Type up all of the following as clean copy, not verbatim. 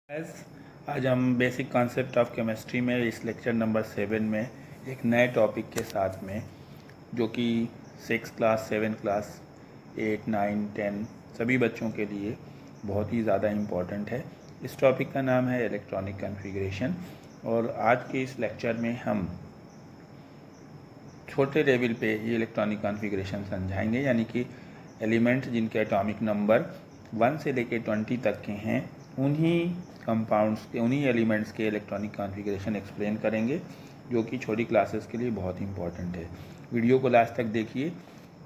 As आज हम basic concept of chemistry में इस लेक्चर नंबर 7 में एक नए टॉपिक के साथ में जो कि 6 क्लास 7 क्लास 8 9 10 सभी बच्चों के लिए बहुत ही ज़्यादा इम्पॉर्टेंट है। इस टॉपिक का नाम है इलेक्ट्रॉनिक कॉन्फ़िगरेशन और आज के इस लेक्चर में हम छोटे लेवल पे ये इलेक्ट्रॉनिक कॉन्फ़िगरेशन समझाएंगे, यानी कि एलिमेंट जिनके एटॉमिक नंबर 1 से लेकर 20 तक के हैं उन्हीं कंपाउंड्स के उन्हीं एलिमेंट्स के इलेक्ट्रॉनिक कॉन्फ़िगरेशन एक्सप्लेन करेंगे, जो कि छोटी क्लासेस के लिए बहुत इंपॉर्टेंट है। वीडियो को लास्ट तक देखिए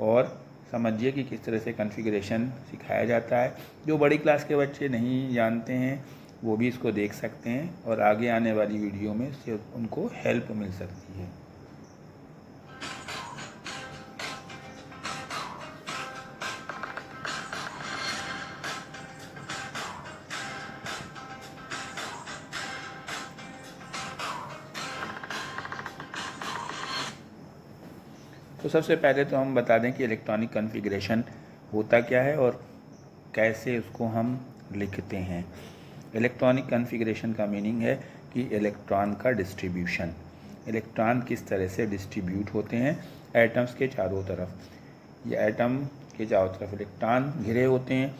और समझिए कि किस तरह से कॉन्फ़िगरेशन सिखाया जाता है। जो बड़ी क्लास के बच्चे नहीं जानते हैं वो भी इसको देख सकते हैं और आगे आने वाली वीडियो में इससे उनको हेल्प मिल सकती है। तो सबसे पहले तो हम बता दें कि इलेक्ट्रॉनिक कॉन्फ़िगरेशन होता क्या है और कैसे उसको हम लिखते हैं। इलेक्ट्रॉनिक कॉन्फ़िगरेशन का मीनिंग है कि इलेक्ट्रॉन का डिस्ट्रीब्यूशन, इलेक्ट्रॉन किस तरह से डिस्ट्रीब्यूट होते हैं एटम्स के चारों तरफ। ये एटम के चारों तरफ इलेक्ट्रॉन घिरे होते हैं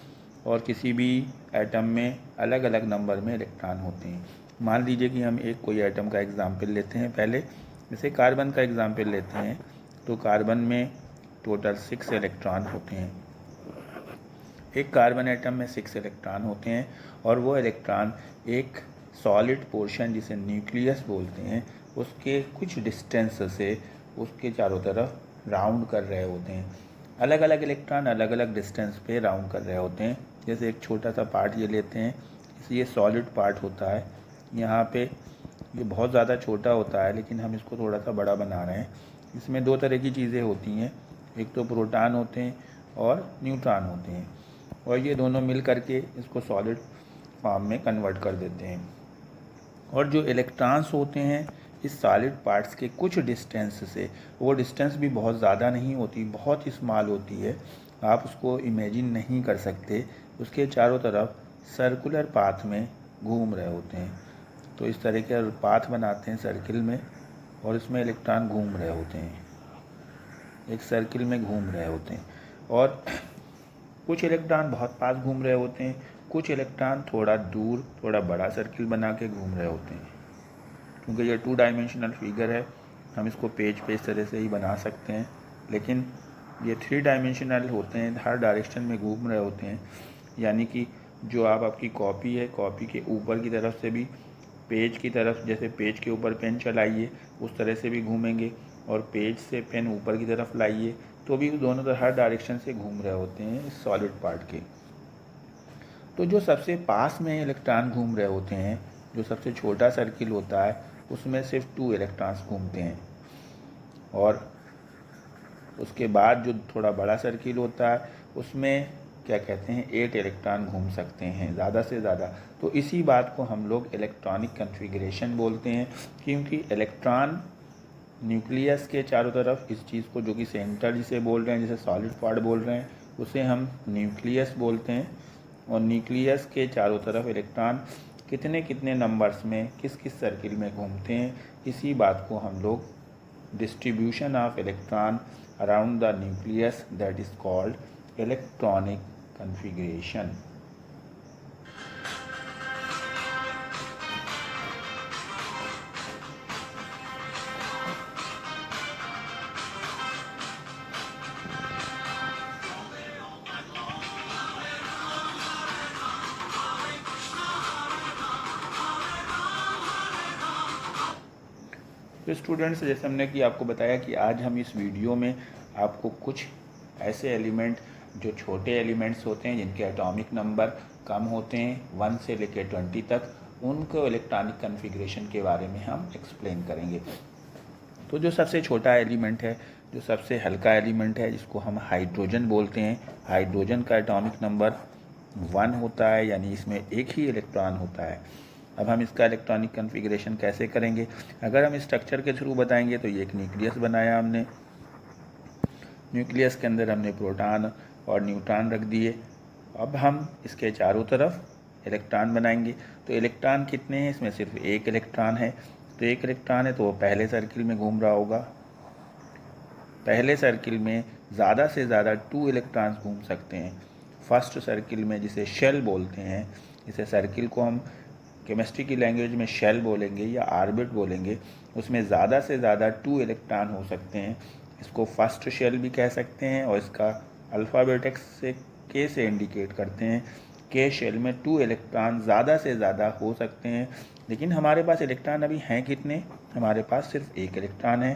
और किसी भी एटम में अलग अलग नंबर में इलेक्ट्रॉन होते हैं। मान लीजिए कि हम एक कोई एटम का एग्जाम्पल लेते हैं, पहले जैसे कार्बन का एग्जाम्पल लेते हैं तो कार्बन में टोटल 6 इलेक्ट्रॉन होते हैं। एक कार्बन एटम में 6 इलेक्ट्रॉन होते हैं और वो इलेक्ट्रॉन एक सॉलिड पोर्शन जिसे न्यूक्लियस बोलते हैं उसके कुछ डिस्टेंस से उसके चारों तरफ राउंड कर रहे होते हैं। अलग अलग इलेक्ट्रॉन अलग अलग डिस्टेंस पे राउंड कर रहे होते हैं। जैसे एक छोटा सा पार्ट ये लेते हैं, ये सॉलिड पार्ट होता है। यहाँ पे ये बहुत ज़्यादा छोटा होता है लेकिन हम इसको थोड़ा सा बड़ा बना रहे हैं। इसमें दो तरह की चीज़ें होती हैं, एक तो प्रोटॉन होते हैं और न्यूट्रॉन होते हैं, और ये दोनों मिल करके इसको सॉलिड फॉर्म में कन्वर्ट कर देते हैं। और जो इलेक्ट्रॉन्स होते हैं इस सॉलिड पार्ट्स के कुछ डिस्टेंस से, वो डिस्टेंस भी बहुत ज़्यादा नहीं होती, बहुत स्मॉल होती है, आप उसको इमेजिन नहीं कर सकते। उसके चारों तरफ सर्कुलर पाथ में घूम रहे होते हैं। तो इस तरह के पाथ बनाते हैं सर्किल में और इसमें इलेक्ट्रॉन घूम रहे होते हैं, एक सर्किल में घूम रहे होते हैं। और कुछ इलेक्ट्रॉन बहुत पास घूम रहे होते हैं, कुछ इलेक्ट्रॉन थोड़ा दूर थोड़ा बड़ा सर्किल बना के घूम रहे होते हैं। क्योंकि ये 2 डायमेंशनल फिगर है, हम इसको पेज पे इस तरह से ही बना सकते हैं, लेकिन ये 3 डायमेंशनल होते हैं, हर डायरेक्शन में घूम रहे होते हैं। यानी कि जो आपकी कॉपी है, कॉपी के ऊपर की तरफ से भी पेज की तरफ, जैसे पेज के ऊपर पेन चलाइए उस तरह से भी घूमेंगे, और पेज से पेन ऊपर की तरफ लाइए तो भी दोनों तरफ हर डायरेक्शन से घूम रहे होते हैं इस सॉलिड पार्ट के। तो जो सबसे पास में इलेक्ट्रॉन घूम रहे होते हैं, जो सबसे छोटा सर्किल होता है उसमें सिर्फ 2 इलेक्ट्रॉन्स घूमते हैं, और उसके बाद जो थोड़ा बड़ा सर्किल होता है उसमें क्या कहते हैं 8 इलेक्ट्रॉन घूम सकते हैं ज़्यादा से ज़्यादा। तो इसी बात को हम लोग इलेक्ट्रॉनिक कॉन्फ़िगरेशन बोलते हैं, क्योंकि इलेक्ट्रॉन न्यूक्लियस के चारों तरफ इस चीज़ को, जो कि सेंटर जिसे बोल रहे हैं, जैसे सॉलिड पार्ट बोल रहे हैं, उसे हम न्यूक्लियस बोलते हैं। और न्यूक्लियस के चारों तरफ इलेक्ट्रॉन कितने कितने नंबर्स में किस किस सर्किल में घूमते हैं, इसी बात को हम लोग distribution of electron around the nucleus, that is called electronic configuration. तो स्टूडेंट्स, जैसे हमने कि आपको बताया कि आज हम इस वीडियो में आपको कुछ ऐसे एलिमेंट जो छोटे एलिमेंट्स होते हैं, जिनके एटॉमिक नंबर कम होते हैं 1 से लेकर 20 तक, उनको इलेक्ट्रॉनिक कॉन्फ़िगरेशन के बारे में हम एक्सप्लेन करेंगे। तो जो सबसे छोटा एलिमेंट है, जो सबसे हल्का एलिमेंट है, जिसको हम हाइड्रोजन बोलते हैं, हाइड्रोजन का एटॉमिक नंबर 1 होता है, यानी इसमें एक ही इलेक्ट्रॉन होता है। अब हम इसका इलेक्ट्रॉनिक कॉन्फ़िगरेशन कैसे करेंगे? अगर हम स्ट्रक्चर के थ्रू बताएंगे तो ये एक न्यूक्लियस बनाया हमने, न्यूक्लियस के अंदर हमने प्रोटॉन और न्यूट्रॉन रख दिए। अब हम इसके चारों तरफ इलेक्ट्रॉन बनाएंगे। तो इलेक्ट्रॉन कितने हैं, इसमें सिर्फ एक इलेक्ट्रॉन है। तो एक इलेक्ट्रॉन है तो वो पहले सर्किल में घूम रहा होगा। पहले सर्किल में ज़्यादा से ज़्यादा 2 इलेक्ट्रॉन्स घूम सकते हैं। फर्स्ट सर्किल में, जिसे शेल बोलते हैं, इसे सर्किल को हम केमिस्ट्री की लैंग्वेज में शेल बोलेंगे या ऑर्बिट बोलेंगे, उसमें ज़्यादा से ज़्यादा 2 इलेक्ट्रॉन हो सकते हैं। इसको फर्स्ट शेल भी कह सकते हैं और इसका अल्फ़ाबेट से के से इंडिकेट करते हैं। के शेल में 2 इलेक्ट्रॉन ज़्यादा से ज़्यादा हो सकते हैं, लेकिन हमारे पास इलेक्ट्रॉन अभी हैं कितने, हमारे पास सिर्फ एक इलेक्ट्रॉन है।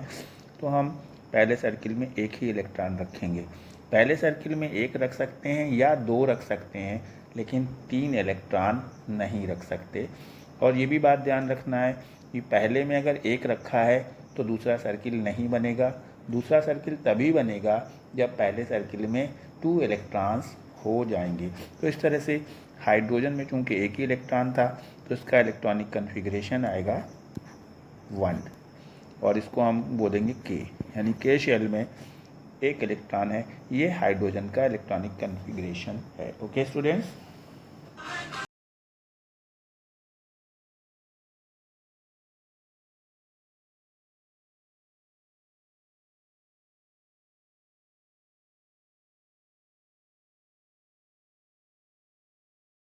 तो हम पहले सर्किल में एक ही इलेक्ट्रॉन रखेंगे। पहले सर्किल में एक रख सकते हैं या 2 रख सकते हैं, लेकिन 3 इलेक्ट्रॉन नहीं रख सकते। और ये भी बात ध्यान रखना है कि पहले में अगर एक रखा है तो दूसरा सर्किल नहीं बनेगा। दूसरा सर्किल तभी बनेगा जब पहले सर्किल में 2 इलेक्ट्रॉन्स हो जाएंगे। तो इस तरह से हाइड्रोजन में चूंकि एक ही इलेक्ट्रॉन था तो इसका इलेक्ट्रॉनिक कन्फिग्रेशन आएगा 1 और इसको हम बोलेंगे के, यानी के शेल में एक इलेक्ट्रॉन है। ये हाइड्रोजन का इलेक्ट्रॉनिक कन्फिग्रेशन है। Okay students.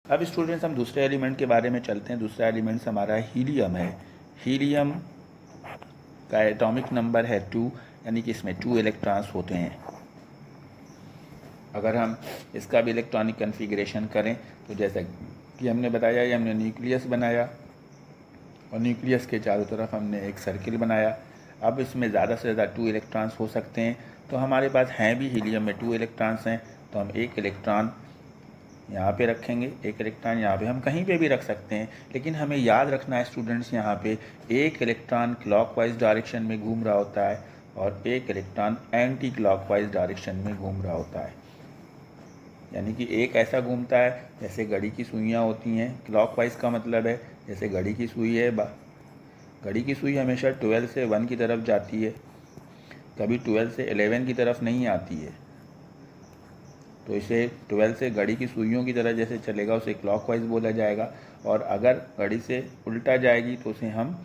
अब स्टूडेंट्स हम दूसरे एलिमेंट के बारे में चलते हैं। दूसरा एलिमेंट्स हमारा हीलियम है। हीलियम का एटॉमिक नंबर है 2, यानी कि इसमें 2 इलेक्ट्रॉन्स होते हैं। अगर हम इसका भी इलेक्ट्रॉनिक कन्फिग्रेशन करें तो जैसा कि हमने बताया, ये हमने न्यूक्लियस बनाया और न्यूक्लियस के चारों तरफ हमने एक सर्किल बनाया। अब इसमें ज़्यादा से ज़्यादा 2 इलेक्ट्रॉन्स हो सकते हैं। तो हमारे पास हैं भी हीलियम में 2 इलेक्ट्रॉन्स हैं, तो हम एक इलेक्ट्रॉन यहाँ पे रखेंगे, एक इलेक्ट्रॉन यहाँ पे, हम कहीं पे भी रख सकते हैं। लेकिन हमें याद रखना है स्टूडेंट्स, यहाँ पे एक इलेक्ट्रॉन क्लॉकवाइज डायरेक्शन में घूम रहा होता है और एक इलेक्ट्रॉन एंटी क्लॉकवाइज डायरेक्शन में घूम रहा होता है। यानी कि एक ऐसा घूमता है जैसे घड़ी की सुइयाँ होती हैं। क्लॉकवाइज का मतलब है जैसे घड़ी की सुई है, घड़ी की सुई हमेशा 12 से 1 की तरफ जाती है, कभी 12 से 11 की तरफ नहीं आती है। तो इसे 12 से घड़ी की सुइयों की तरह जैसे चलेगा उसे क्लॉकवाइज बोला जाएगा, और अगर घड़ी से उल्टा जाएगी तो उसे हम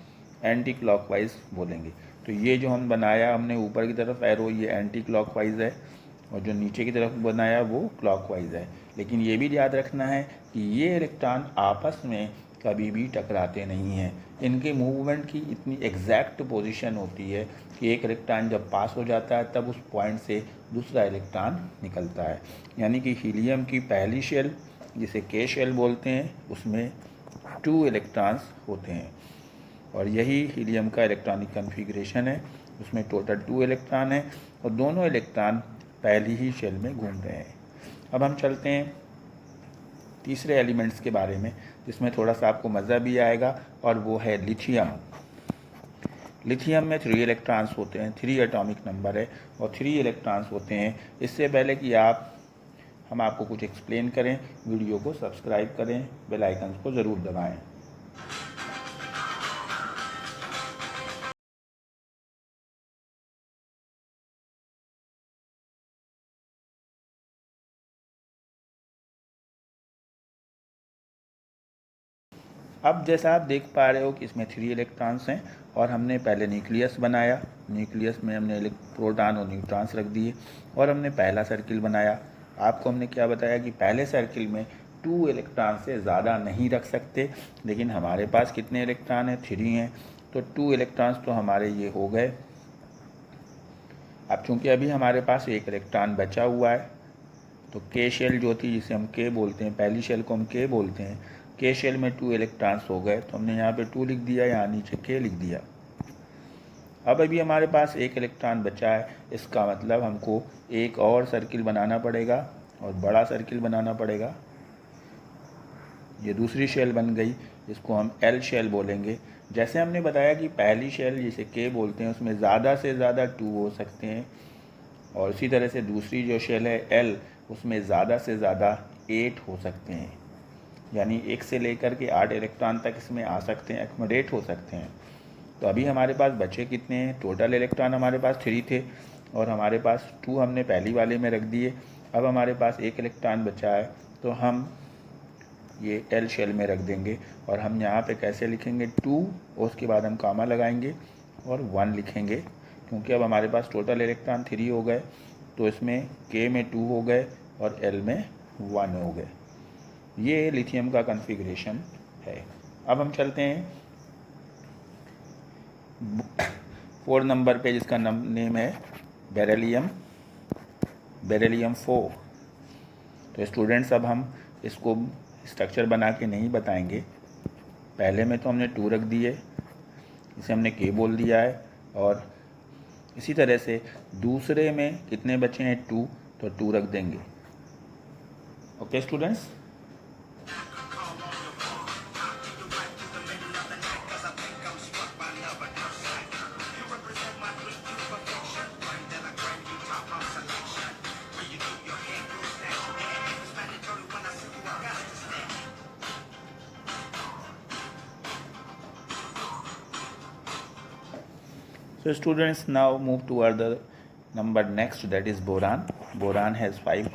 एंटी क्लॉकवाइज बोलेंगे। तो ये जो हम बनाया हमने ऊपर की तरफ एरो, ये एंटी क्लॉकवाइज है, और जो नीचे की तरफ बनाया वो क्लॉकवाइज है। लेकिन ये भी याद रखना है कि ये इलेक्ट्रॉन आपस में कभी भी टकराते नहीं हैं। इनके मूवमेंट की इतनी एग्जैक्ट पोजीशन होती है कि एक इलेक्ट्रॉन जब पास हो जाता है तब उस पॉइंट से दूसरा इलेक्ट्रॉन निकलता है। यानी कि हीलियम की पहली शेल, जिसे के शेल बोलते हैं, उसमें 2 इलेक्ट्रॉन्स होते हैं और यही हीलियम का इलेक्ट्रॉनिक कन्फिग्रेशन है। उसमें टोटल 2 इलेक्ट्रॉन है और दोनों इलेक्ट्रॉन पहली ही शेल में घूम रहे हैं। अब हम चलते हैं तीसरे एलिमेंट्स के बारे में, जिसमें थोड़ा सा आपको मज़ा भी आएगा, और वो है लिथियम। लिथियम में 3 इलेक्ट्रॉन्स होते हैं, 3 एटॉमिक नंबर है और 3 इलेक्ट्रॉन्स होते हैं। इससे पहले कि हम आपको कुछ एक्सप्लेन करें, वीडियो को सब्सक्राइब करें, बेल आइकन को ज़रूर दबाएं। अब जैसा आप देख पा रहे हो कि इसमें 3 इलेक्ट्रॉन्स हैं और हमने पहले न्यूक्लियस बनाया। न्यूक्लियस में हमने प्रोटॉन और न्यूट्रॉन्स रख दिए और हमने पहला सर्किल बनाया। आपको हमने क्या बताया कि पहले सर्किल में 2 इलेक्ट्रॉन से ज़्यादा नहीं रख सकते, लेकिन हमारे पास कितने इलेक्ट्रॉन हैं, 3 हैं, तो 2 इलेक्ट्रॉन्स तो हमारे ये हो गए। अब चूँकि अभी हमारे पास एक इलेक्ट्रॉन बचा हुआ है, तो के शेल जो थी, जिसे हम के बोलते हैं, पहली शेल को हम के बोलते हैं, के शेल में 2 इलेक्ट्रॉन्स हो गए, तो हमने यहाँ पे 2 लिख दिया, यहाँ नीचे के लिख दिया। अब अभी हमारे पास एक इलेक्ट्रॉन बचा है, इसका मतलब हमको एक और सर्किल बनाना पड़ेगा और बड़ा सर्किल बनाना पड़ेगा। ये दूसरी शेल बन गई, इसको हम एल शेल बोलेंगे। जैसे हमने बताया कि पहली शेल जिसे के बोलते हैं उसमें ज़्यादा से ज़्यादा 2 हो सकते हैं, और इसी तरह से दूसरी जो शेल है एल, उसमें ज़्यादा से ज़्यादा 8 हो सकते हैं। यानी 1 से लेकर के 8 इलेक्ट्रॉन तक इसमें आ सकते हैं, एक्मोडेट हो सकते हैं। तो अभी हमारे पास बचे कितने हैं, टोटल इलेक्ट्रॉन हमारे पास 3 थे और हमारे पास 2 हमने पहली वाले में रख दिए। अब हमारे पास एक इलेक्ट्रॉन बचा है, तो हम ये एल शेल में रख देंगे और हम यहाँ पे कैसे लिखेंगे 2 और उसके बाद हम कामा लगाएंगे और 1 लिखेंगे, क्योंकि अब हमारे पास टोटल इलेक्ट्रॉन 3 हो गए, तो इसमें के में 2 हो गए और एल में 1 हो गए। ये लिथियम का कॉन्फ़िगरेशन है। अब हम चलते हैं 4 नंबर पे, जिसका नेम है बेरिलियम 4। तो स्टूडेंट्स अब हम इसको स्ट्रक्चर बना के नहीं बताएंगे। पहले में तो हमने 2 रख दिए, इसे हमने के बोल दिया है, और इसी तरह से दूसरे में कितने बचे हैं 2, तो 2 रख देंगे। Okay students. So students, now move toward the number next, that is boron. Boron has 5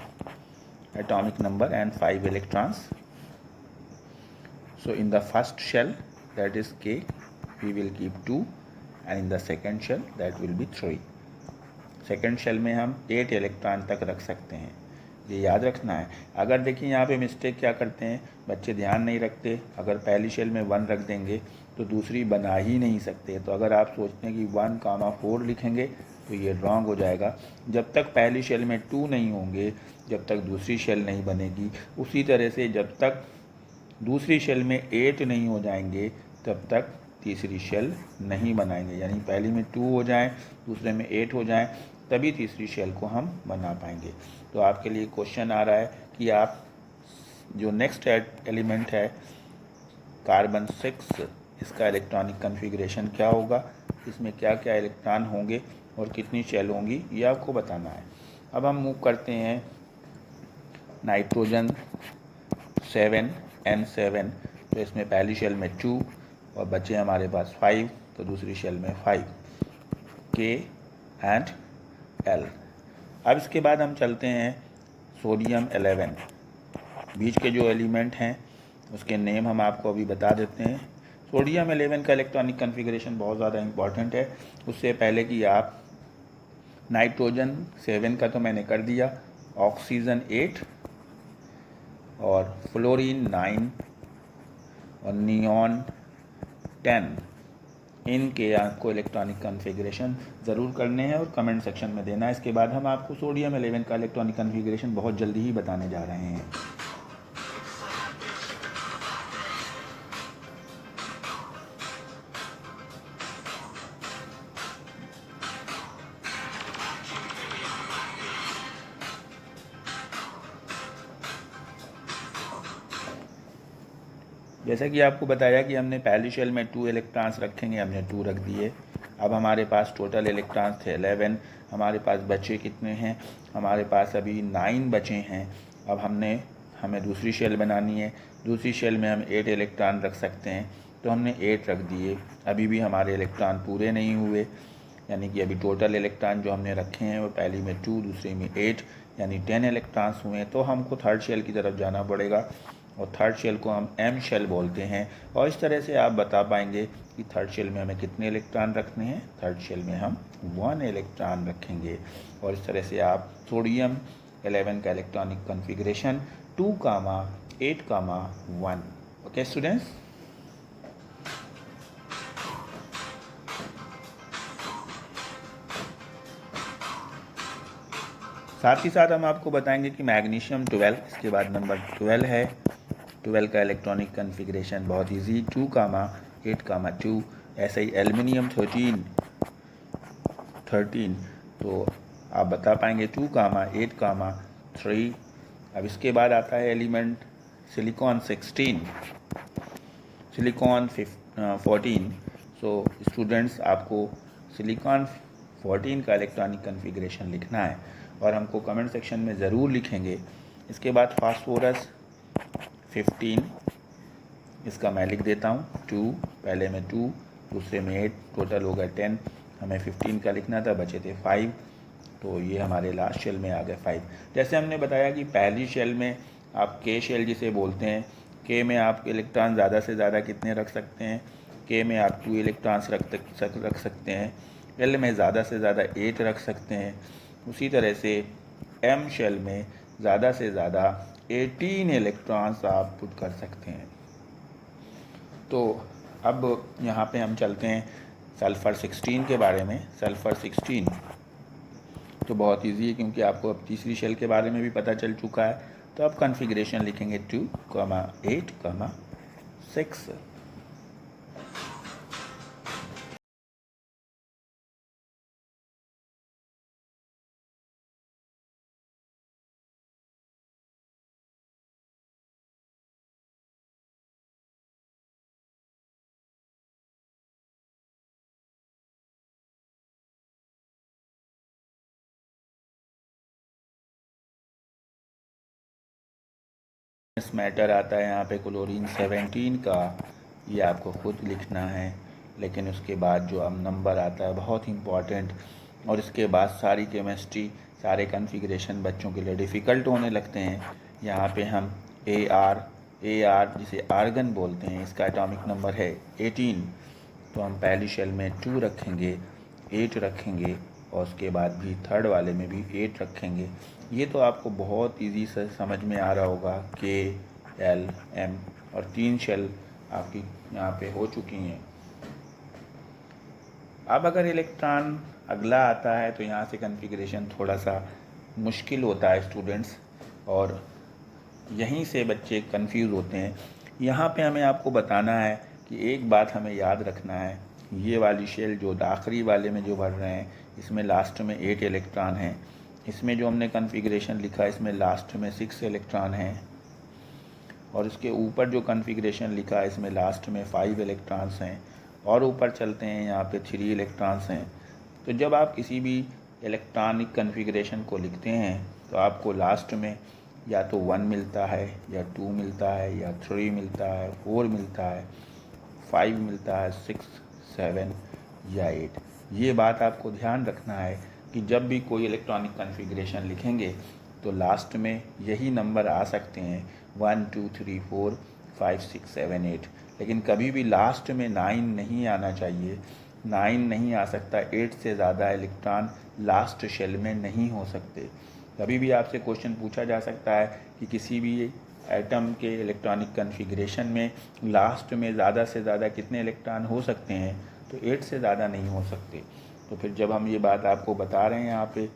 atomic number and 5 electrons. So in the first shell, that is K, we will keep 2, and in the second shell that will be 3. Second shell में हम 8 electron तक रख सकते हैं, ये याद रखना है। अगर देखिए यहाँ पे मिस्टेक क्या करते हैं बच्चे, ध्यान नहीं रखते। अगर पहली शेल में 1 रख देंगे तो दूसरी बना ही नहीं सकते। तो अगर आप सोचते हैं कि 1, 4 लिखेंगे तो ये रॉन्ग हो जाएगा। जब तक पहली शेल में 2 नहीं होंगे, जब तक दूसरी शेल नहीं बनेगी। उसी तरह से जब तक दूसरी शेल में 8 नहीं हो जाएंगे तब तक तीसरी शेल नहीं बनाएंगे। यानी पहली में 2 हो जाएं, दूसरे में 8 हो जाएं, तभी तीसरी शेल को हम बना पाएंगे। तो आपके लिए क्वेश्चन आ रहा है कि आप जो नेक्स्ट एलिमेंट है कार्बन 6, इसका इलेक्ट्रॉनिक कॉन्फ़िगरेशन क्या होगा, इसमें क्या क्या इलेक्ट्रॉन होंगे और कितनी शेल होंगी, ये आपको बताना है। अब हम मूव करते हैं नाइट्रोजन 7 N7। तो इसमें पहली शेल में 2 और बचे हमारे पास 5, तो दूसरी शेल में 5, K एंड L। अब इसके बाद हम चलते हैं सोडियम 11। बीच के जो एलिमेंट हैं उसके नेम हम आपको अभी बता देते हैं। सोडियम 11 का इलेक्ट्रॉनिक कॉन्फ़िगरेशन बहुत ज़्यादा इम्पॉर्टेंट है। उससे पहले कि आप नाइट्रोजन 7 का तो मैंने कर दिया, ऑक्सीजन 8 और फ्लोरीन 9 और नियॉन 10, इनके आपको इलेक्ट्रॉनिक कॉन्फ़िगरेशन ज़रूर करने हैं और कमेंट सेक्शन में देना है। इसके बाद हम आपको सोडियम 11 का इलेक्ट्रॉनिक कॉन्फ़िगरेशन बहुत जल्दी ही बताने जा रहे हैं। जैसा कि आपको बताया कि हमने पहली शेल में 2 इलेक्ट्रॉन्स रखेंगे, हमने 2 रख दिए। अब हमारे पास टोटल इलेक्ट्रॉन्स थे 11, हमारे पास बचे कितने हैं, हमारे पास अभी 9 बचे हैं। अब हमें दूसरी शेल बनानी है। दूसरी शेल में हम 8 इलेक्ट्रॉन रख सकते हैं, तो हमने 8 रख दिए। अभी भी हमारे इलेक्ट्रॉन पूरे नहीं हुए, यानी कि अभी टोटल इलेक्ट्रॉन जो हमने रखे हैं वो पहली में 2, दूसरी में 8, यानी 10 इलेक्ट्रॉन्स हुए। तो हमको थर्ड शेल की तरफ जाना पड़ेगा और थर्ड शेल को हम एम शेल बोलते हैं। और इस तरह से आप बता पाएंगे कि थर्ड शेल में हमें कितने इलेक्ट्रॉन रखने हैं। थर्ड शेल में हम 1 इलेक्ट्रॉन रखेंगे। और इस तरह से आप सोडियम 11 का इलेक्ट्रॉनिक कॉन्फ़िगरेशन 2, 8, 1। Okay students. साथ ही साथ हम आपको बताएंगे कि मैग्नीशियम 12, इसके बाद नंबर 12 है। 12 का इलेक्ट्रॉनिक कॉन्फ़िगरेशन बहुत इजी, 2, 8, 2। ऐसे ही एल्युमिनियम 13, तो आप बता पाएंगे 2, 8, 3। अब इसके बाद आता है element silicon 16, silicon 14। So students, आपको सिलिकॉन 14 का इलेक्ट्रॉनिक कॉन्फ़िगरेशन लिखना है और हमको कमेंट सेक्शन में ज़रूर लिखेंगे। इसके बाद फास्फोरस 15, इसका मैं लिख देता हूँ 2, पहले में 2, दूसरे में 8, टोटल हो गए 10। हमें 15 का लिखना था, बचे थे 5, तो ये हमारे लास्ट शेल में आ गए 5। जैसे हमने बताया कि पहली शेल में आप के शेल जिसे बोलते हैं, के में आप इलेक्ट्रॉन ज़्यादा से ज़्यादा कितने रख सकते हैं, के में आप 2 इलेक्ट्रॉन्स रख सकते हैं, एल में ज़्यादा से ज़्यादा 8 रख सकते हैं। उसी तरह से एम शेल में ज़्यादा से ज़्यादा 18 इलेक्ट्रॉन्स आप पुट कर सकते हैं। तो अब यहाँ पे हम चलते हैं सल्फ़र 16 के बारे में। सल्फ़र 16 तो बहुत इजी है क्योंकि आपको अब तीसरी शेल के बारे में भी पता चल चुका है। तो अब कॉन्फ़िगरेशन लिखेंगे 2, 8, 6। इस मैटर आता है यहाँ पे क्लोरीन 17 का, ये आपको खुद लिखना है। लेकिन उसके बाद जो अब नंबर आता है बहुत इम्पॉर्टेंट, और इसके बाद सारी केमिस्ट्री, सारे कॉन्फ़िगरेशन बच्चों के लिए डिफ़िकल्ट होने लगते हैं। यहाँ पे हम AR जिसे आर्गन बोलते हैं, इसका एटॉमिक नंबर है 18। तो हम पहली शेल में 2 रखेंगे, 8 रखेंगे, और उसके बाद भी थर्ड वाले में भी 8 रखेंगे। ये तो आपको बहुत इजी से समझ में आ रहा होगा, KLM, और 3 शेल आपकी यहाँ पे हो चुकी हैं। अब अगर इलेक्ट्रॉन अगला आता है तो यहाँ से कॉन्फ़िगरेशन थोड़ा सा मुश्किल होता है स्टूडेंट्स, और यहीं से बच्चे कंफ्यूज होते हैं। यहाँ पे हमें आपको बताना है कि एक बात हमें याद रखना है, ये वाली शेल जो आखिरी वाले में जो भर रहे हैं, इसमें लास्ट में 8 इलेक्ट्रॉन हैं। इसमें जो हमने कॉन्फ़िगरेशन लिखा है, इसमें लास्ट में 6 इलेक्ट्रॉन हैं, और इसके ऊपर जो कॉन्फ़िगरेशन लिखा है, इसमें लास्ट में 5 इलेक्ट्रॉन्स हैं, और ऊपर चलते हैं यहाँ पे 3 इलेक्ट्रॉन्स हैं। तो जब आप किसी भी इलेक्ट्रॉनिक कॉन्फ़िगरेशन को लिखते हैं तो आपको लास्ट में या तो 1 मिलता है, या 2 मिलता है, या 3 मिलता है, 4 मिलता है, 5 मिलता है, 6, 7 या 8। ये बात आपको ध्यान रखना है कि जब भी कोई इलेक्ट्रॉनिक कॉन्फ़िगरेशन लिखेंगे तो लास्ट में यही नंबर आ सकते हैं, 1, 2, 3, 4, 5, 6, 7, 8। लेकिन कभी भी लास्ट में 9 नहीं आना चाहिए। 9 नहीं आ सकता, 8 से ज़्यादा इलेक्ट्रॉन लास्ट शेल में नहीं हो सकते। कभी भी आपसे क्वेश्चन पूछा जा सकता है कि किसी भी एटम के इलेक्ट्रॉनिक कॉन्फ़िगरेशन में लास्ट में ज़्यादा से ज़्यादा कितने इलेक्ट्रॉन हो सकते हैं, तो 8 से ज़्यादा नहीं हो सकते। तो फिर जब हम ये बात आपको बता रहे हैं यहाँ पे,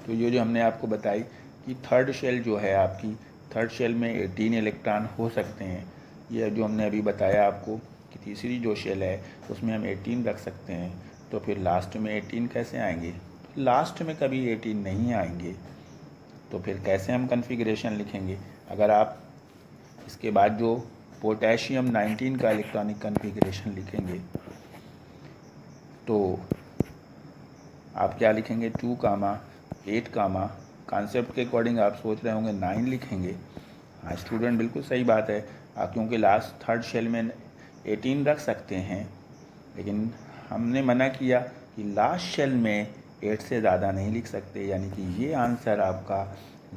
तो ये जो हमने आपको बताई कि थर्ड शेल जो है आपकी, थर्ड शेल में 18 इलेक्ट्रॉन हो सकते हैं। ये जो हमने अभी बताया आपको कि तीसरी जो शेल है उसमें हम 18 रख सकते हैं। तो फिर लास्ट में 18 कैसे आएंगे? लास्ट में कभी 18 नहीं आएंगे। तो फिर कैसे हम कॉन्फ़िगरेशन लिखेंगे? अगर आप इसके बाद जो पोटेशियम 19 का इलेक्ट्रॉनिक कॉन्फ़िगरेशन लिखेंगे तो आप क्या लिखेंगे? 2, 8, कॉन्सेप्ट के अकॉर्डिंग आप सोच रहे होंगे 9 लिखेंगे। हाँ स्टूडेंट, बिल्कुल सही बात है। आप क्योंकि लास्ट थर्ड शेल में 18 रख सकते हैं, लेकिन हमने मना किया कि लास्ट शेल में 8 से ज़्यादा नहीं लिख सकते, यानी कि ये आंसर आपका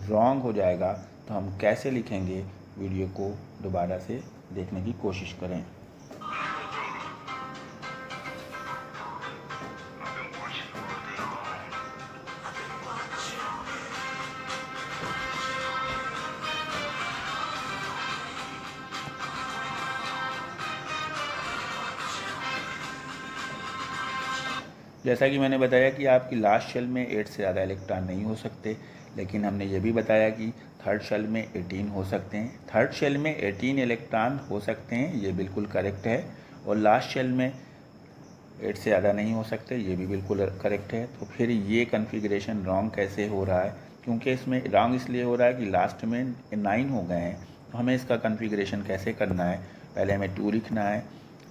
रॉन्ग हो जाएगा। तो हम कैसे लिखेंगे, वीडियो को दोबारा से देखने की कोशिश करें। जैसा कि मैंने बताया कि आपकी लास्ट शेल में 8 से ज़्यादा इलेक्ट्रॉन नहीं हो सकते, लेकिन हमने ये भी बताया कि थर्ड शेल में 18 हो सकते हैं। थर्ड शेल में 18 इलेक्ट्रॉन हो सकते हैं, ये बिल्कुल करेक्ट है। और लास्ट शेल में 8 से ज़्यादा नहीं हो सकते, ये भी बिल्कुल करेक्ट है। तो फिर ये कॉन्फ़िगरेशन रॉन्ग कैसे हो रहा है? क्योंकि इसमें रॉन्ग इसलिए हो रहा है कि लास्ट में 9 हो गए हैं। तो हमें इसका कॉन्फ़िगरेशन कैसे करना है? पहले हमें 2 लिखना है,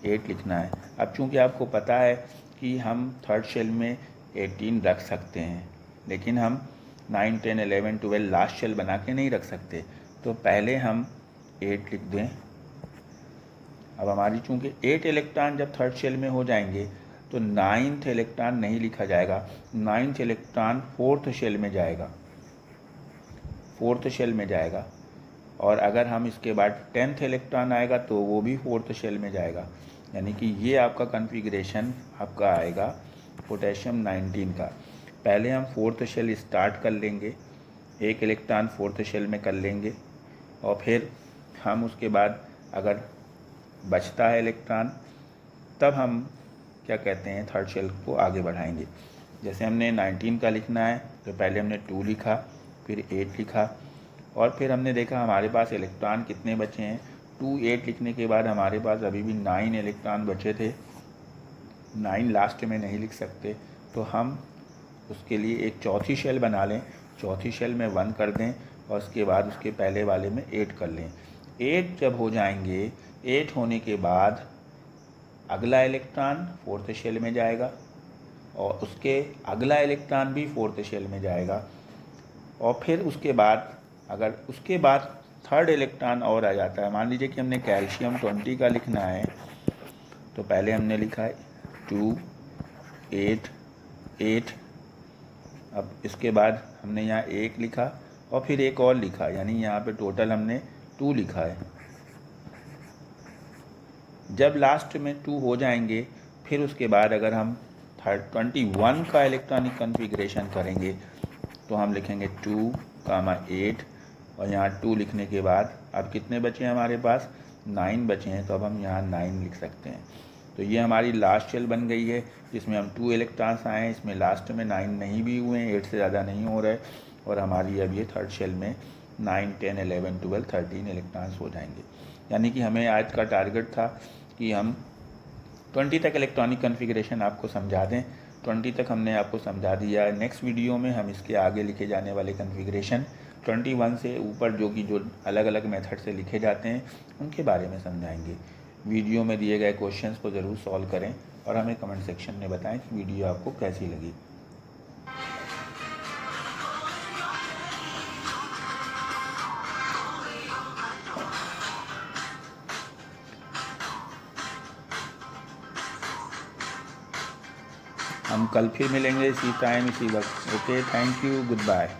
8 लिखना है। अब चूँकि आपको पता है कि हम थर्ड शेल में 18 रख सकते हैं, लेकिन हम 9, 10, 11, 12 लास्ट शेल बना के नहीं रख सकते। तो पहले हम 8 लिख दें। अब हमारी चूँकि 8 इलेक्ट्रॉन जब थर्ड शेल में हो जाएंगे तो 9th इलेक्ट्रॉन नहीं लिखा जाएगा, 9th इलेक्ट्रॉन 4th शेल में जाएगा, 4th शेल में जाएगा। और अगर हम इसके बाद 10th इलेक्ट्रॉन आएगा तो वो भी 4th शेल में जाएगा। यानी कि ये आपका कॉन्फ़िगरेशन आपका आएगा पोटेशियम 19 का। पहले हम 4th शेल स्टार्ट कर लेंगे, एक इलेक्ट्रॉन 4th शेल में कर लेंगे और फिर हम उसके बाद अगर बचता है इलेक्ट्रॉन तब हम क्या कहते हैं 3rd शेल को आगे बढ़ाएंगे। जैसे हमने 19 का लिखना है तो पहले हमने 2 लिखा, फिर 8 लिखा और फिर हमने देखा हमारे पास इलेक्ट्रॉन कितने बचे हैं। 2 8 लिखने के बाद हमारे पास अभी भी 9 इलेक्ट्रॉन बचे थे। 9 लास्ट में नहीं लिख सकते तो हम उसके लिए एक चौथी शेल बना लें, चौथी शेल में 1 कर दें और उसके बाद उसके पहले वाले में 8 कर लें। 8 जब हो जाएंगे, 8 होने के बाद अगला इलेक्ट्रॉन 4th शेल में जाएगा और उसके अगला इलेक्ट्रॉन भी 4th शेल में जाएगा और फिर उसके बाद अगर उसके बाद 3rd इलेक्ट्रॉन और आ जाता है। मान लीजिए कि हमने कैल्शियम 20 का लिखना है तो पहले हमने लिखा है 2 8 8। अब इसके बाद हमने यहाँ 1 लिखा और फिर एक और लिखा, यानी यहाँ पे टोटल हमने 2 लिखा है। जब लास्ट में 2 हो जाएंगे फिर उसके बाद अगर हम 21 का इलेक्ट्रॉनिक कॉन्फ़िगरेशन करेंगे तो हम लिखेंगे 2, 8 और यहाँ 2 लिखने के बाद अब कितने बचे हैं हमारे पास 9 बचे हैं, तो अब हम यहाँ 9 लिख सकते हैं। तो ये हमारी लास्ट शेल बन गई है जिसमें हम 2 इलेक्ट्रॉन्स आए हैं, इसमें लास्ट में 9 नहीं भी हुए हैं, 8 से ज़्यादा नहीं हो रहा है और हमारी अब ये 3rd शेल में 9 10 11 12 13 इलेक्ट्रॉन्स हो जाएंगे। यानी कि हमें आज का टारगेट था कि हम 20 तक इलेक्ट्रॉनिक कॉन्फ़िगरेशन आपको समझा दें। 20 तक हमने आपको समझा दिया है। नेक्स्ट वीडियो में हम इसके आगे लिखे जाने वाले कॉन्फ़िगरेशन 21 से ऊपर जो अलग अलग मेथड से लिखे जाते हैं उनके बारे में समझाएंगे। वीडियो में दिए गए क्वेश्चंस को ज़रूर सॉल्व करें और हमें कमेंट सेक्शन में बताएं कि वीडियो आपको कैसी लगी। हम कल फिर मिलेंगे इसी टाइम इसी वक्त। Okay, thank you, good bye.